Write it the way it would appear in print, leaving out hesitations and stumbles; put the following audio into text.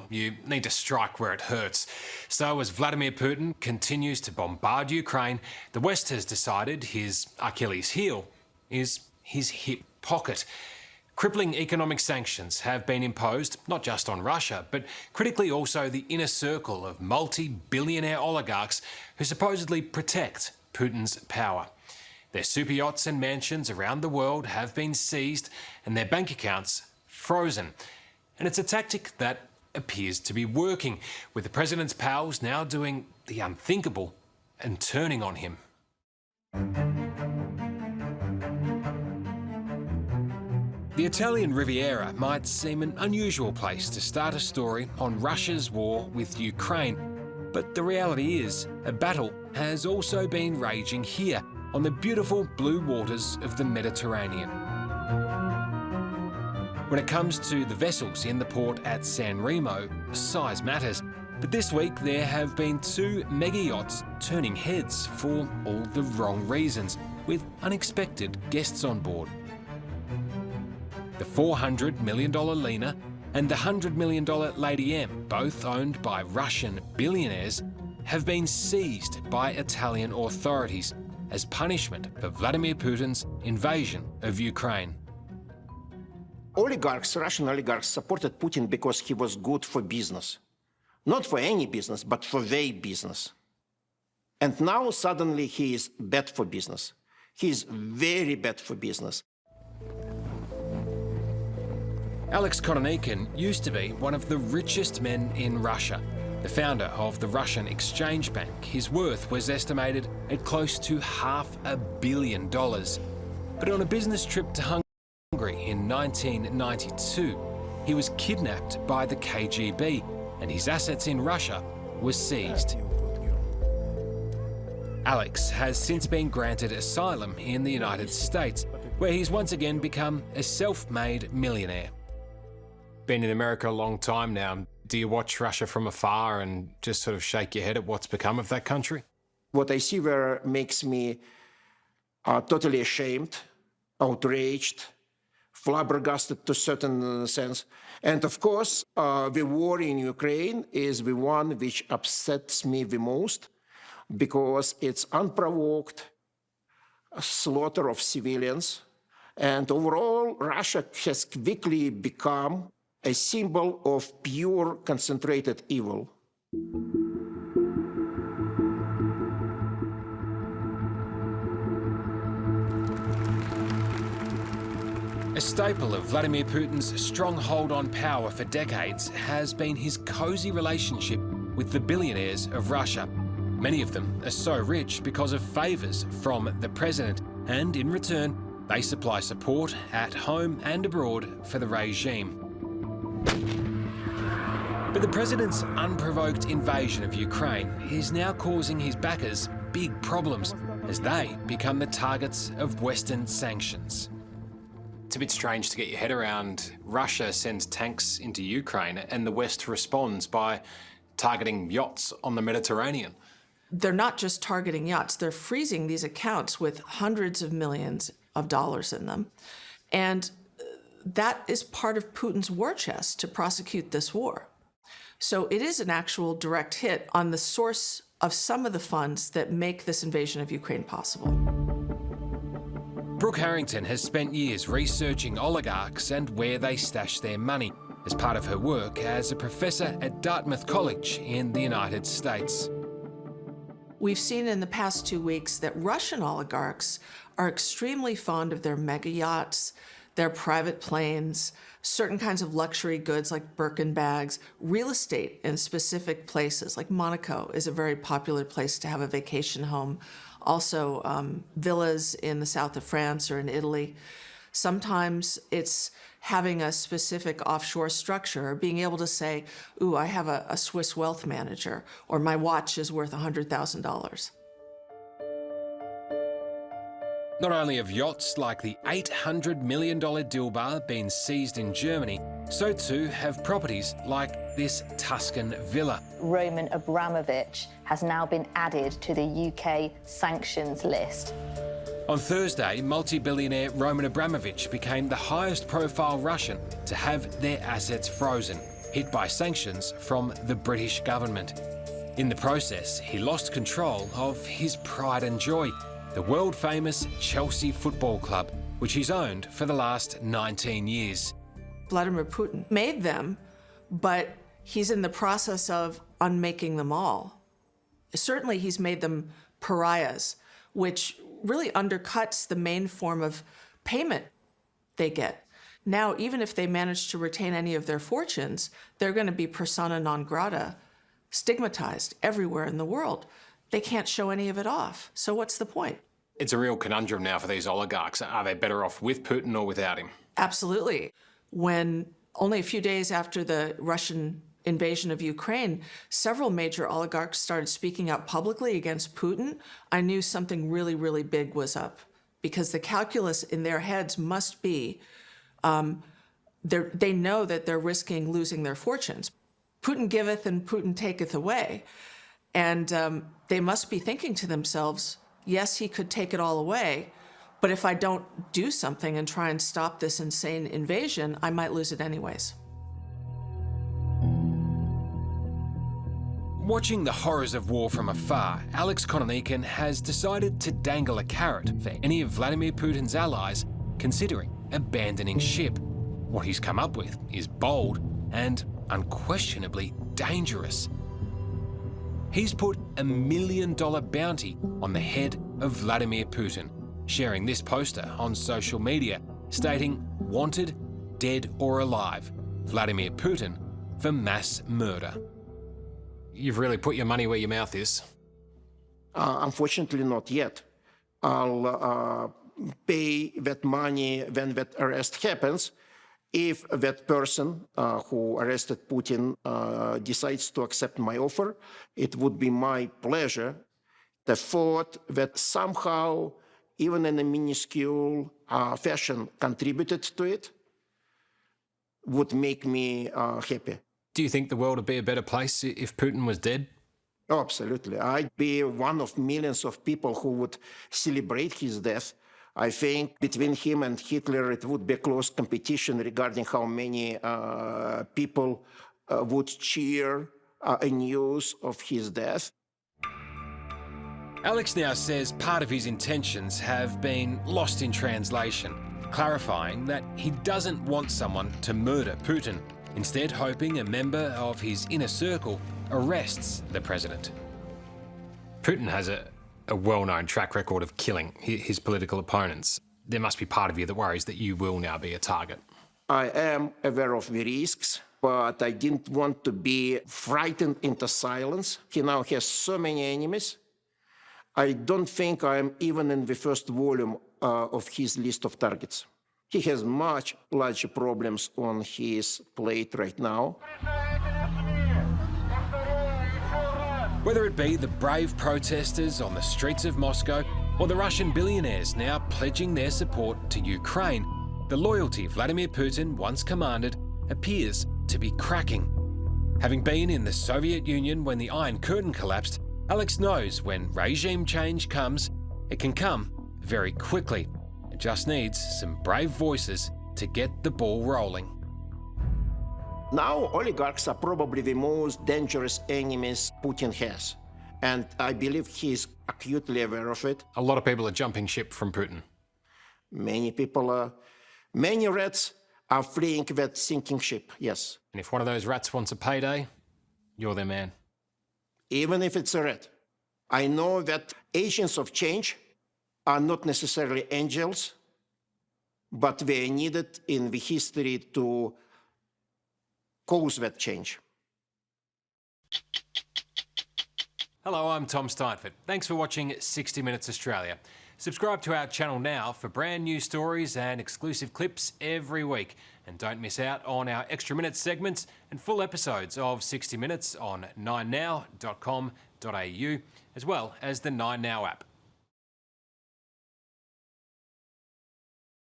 You need to strike where it hurts. So as Vladimir Putin continues to bombard Ukraine, the West has decided his Achilles heel is his hip pocket. Crippling economic sanctions have been imposed not just on Russia, but critically also the inner circle of multi-billionaire oligarchs who supposedly protect Putin's power. Their super yachts and mansions around the world have been seized and their bank accounts frozen. And it's a tactic that appears to be working, with the president's pals now doing the unthinkable and turning on him. The Italian Riviera might seem an unusual place to start a story on Russia's war with Ukraine, but the reality is a battle has also been raging here on the beautiful blue waters of the Mediterranean. When it comes to the vessels in the port at San Remo, size matters. But this week there have been 2 mega yachts turning heads for all the wrong reasons, with unexpected guests on board. The $400 million Lena and the $100 million Lady M, both owned by Russian billionaires, have been seized by Italian authorities as punishment for Vladimir Putin's invasion of Ukraine. Oligarchs, Russian oligarchs, supported Putin because he was good for business. Not for any business, but for their business. And now suddenly he is bad for business. He is very bad for business. Alex Koronikin used to be one of the richest men in Russia. The founder of the Russian exchange bank, his worth was estimated at close to $500 million. But on a business trip to Hungary in 1992, he was kidnapped by the KGB and his assets in Russia were seized. Alex has since been granted asylum in the United States, where he's once again become a self-made millionaire. Been in America a long time now. Do you watch Russia from afar and just sort of shake your head at what's become of that country? What I see there makes me totally ashamed, outraged, flabbergasted to a certain sense. And of course, the war in Ukraine is the one which upsets me the most, because it's unprovoked slaughter of civilians. And overall, Russia has quickly become a symbol of pure concentrated evil. A staple of Vladimir Putin's stronghold on power for decades has been his cosy relationship with the billionaires of Russia. Many of them are so rich because of favours from the president, and in return, they supply support at home and abroad for the regime. But the president's unprovoked invasion of Ukraine is now causing his backers big problems as they become the targets of Western sanctions. It's a bit strange to get your head around. Russia sends tanks into Ukraine and the West responds by targeting yachts on the Mediterranean. They're not just targeting yachts, they're freezing these accounts with hundreds of millions of dollars in them. And that is part of Putin's war chest to prosecute this war. So it is an actual direct hit on the source of some of the funds that make this invasion of Ukraine possible. Brooke Harrington has spent years researching oligarchs and where they stash their money as part of her work as a professor at Dartmouth College in the United States. We've seen in the past 2 weeks that Russian oligarchs are extremely fond of their mega yachts, their private planes, certain kinds of luxury goods like Birkin bags, real estate in specific places like Monaco is a very popular place to have a vacation home. Also, villas in the south of France or in Italy. Sometimes it's having a specific offshore structure, or being able to say, ooh, I have a Swiss wealth manager, or my watch is worth $100,000. Not only have yachts like the $800 million Dilbar been seized in Germany, so too have properties like this Tuscan villa. Roman Abramovich has now been added to the UK sanctions list. On Thursday, multi-billionaire Roman Abramovich became the highest profile Russian to have their assets frozen. hit by sanctions from the British government. In the process, he lost control of his pride and joy, the world-famous Chelsea Football Club, which he's owned for the last 19 years. Vladimir Putin made them, but he's in the process of unmaking them all. Certainly, he's made them pariahs, which really undercuts the main form of payment they get. Now, even if they manage to retain any of their fortunes, they're going to be persona non grata, stigmatized everywhere in the world. They can't show any of it off. So what's the point? It's a real conundrum now for these oligarchs. Are they better off with Putin or without him? Absolutely. When only a few days after the Russian invasion of Ukraine, several major oligarchs started speaking out publicly against Putin, I knew something really, really big was up, because the calculus in their heads must be, they know that they're risking losing their fortunes. Putin giveth and Putin taketh away. And they must be thinking to themselves, yes, he could take it all away, but if I don't do something and try and stop this insane invasion, I might lose it anyways. Watching the horrors of war from afar, Alex Kononenko has decided to dangle a carrot for any of Vladimir Putin's allies considering abandoning ship. What he's come up with is bold and unquestionably dangerous. He's put $1 million bounty on the head of Vladimir Putin, sharing this poster on social media stating, "Wanted, dead or alive, Vladimir Putin for mass murder." You've really put your money where your mouth is. Unfortunately, not yet. I'll pay that money when that arrest happens, if that person who arrested Putin decides to accept my offer. It would be my pleasure. The thought that somehow, even in a minuscule fashion, contributed to it would make me happy. Do you think the world would be a better place if Putin was dead? Oh, absolutely. I'd be one of millions of people who would celebrate his death. I think between him and Hitler, it would be a close competition regarding how many people would cheer a news of his death. Alex now says part of his intentions have been lost in translation, clarifying that he doesn't want someone to murder Putin, instead hoping a member of his inner circle arrests the president. Putin has a well-known track record of killing his political opponents. There must be part of you that worries that you will now be a target. I am aware of the risks, but I didn't want to be frightened into silence. He now has so many enemies. I don't think I'm even in the first volume of his list of targets. He has much larger problems on his plate right now. Whether it be the brave protesters on the streets of Moscow or the Russian billionaires now pledging their support to Ukraine, the loyalty Vladimir Putin once commanded appears to be cracking. Having been in the Soviet Union when the Iron Curtain collapsed, Alex knows when regime change comes, it can come very quickly. It just needs some brave voices to get the ball rolling. Now, oligarchs are probably the most dangerous enemies Putin has, and I believe he's acutely aware of it. A lot of people are jumping ship from Putin. Many people are, many rats are fleeing that sinking ship, yes. And if one of those rats wants a payday, you're their man. Even if it's a rat. I know that agents of change are not necessarily angels, but they are needed in the history to cause that change. Hello, I'm Tom Steinfort. Thanks for watching 60 Minutes Australia. Subscribe to our channel now for brand new stories and exclusive clips every week. And don't miss out on our extra minutes segments and full episodes of 60 Minutes on 9now.com.au, as well as the 9Now app.